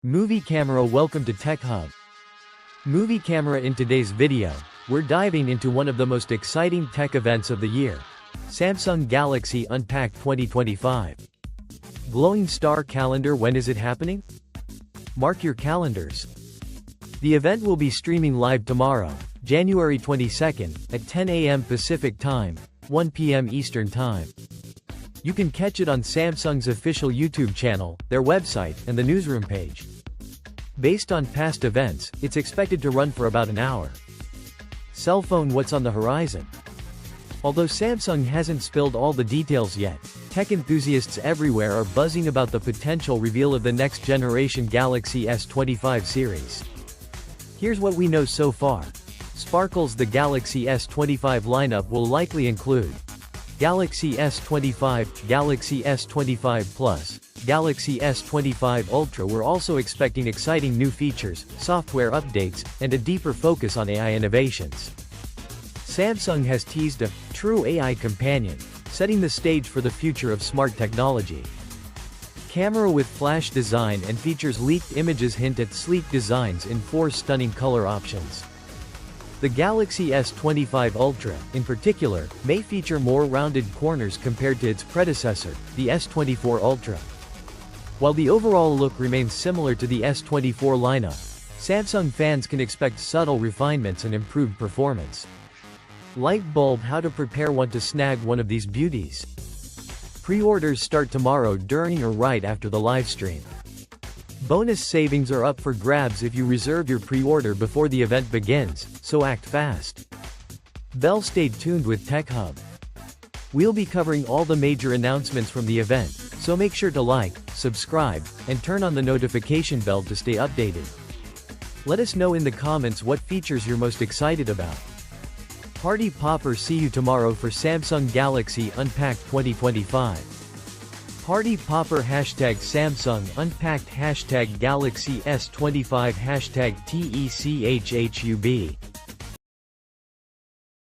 Movie camera. Welcome to techhub. Movie camera. In today's video, we're diving into one of the most exciting tech events of the year. Samsung Galaxy Unpacked 2025. Glowing star calendar. When is it happening? Mark your calendars. The event will be streaming live tomorrow, January 22nd, at 10 a.m. Pacific Time, 1 p.m. Eastern Time. You can catch it on Samsung's official YouTube channel, their website, and the newsroom page. Based on past events, it's expected to run for about an hour. Cell phone. What's on the horizon? Although Samsung hasn't spilled all the details yet, tech enthusiasts everywhere are buzzing about the potential reveal of the next-generation Galaxy S25 series. Here's what we know so far. Sparkles. The Galaxy S25 lineup will likely include Galaxy S25, Galaxy S25 Plus, Galaxy S25 Ultra. We're also expecting exciting new features, software updates, and a deeper focus on AI innovations. Samsung has teased a true AI companion, setting the stage for the future of smart technology. Camera with flash design and features. Leaked images hint at sleek designs in 4 stunning color options. The Galaxy S25 Ultra, in particular, may feature more rounded corners compared to its predecessor, the S24 Ultra. While the overall look remains similar to the S24 lineup, Samsung fans can expect subtle refinements and improved performance. Light bulb. How to prepare one to snag one of these beauties. Pre-orders start tomorrow during or right after the livestream. Bonus savings are up for grabs if you reserve your pre-order before the event begins, so act fast. Bell. Stay tuned with techhub. We'll be covering all the major announcements from the event, so make sure to like, subscribe, and turn on the notification bell to stay updated. Let us know in the comments what features you're most excited about. Party popper. See you tomorrow for Samsung Galaxy Unpacked 2025. Party popper. #Samsung Unpacked #Galaxy S25 #TECHHUB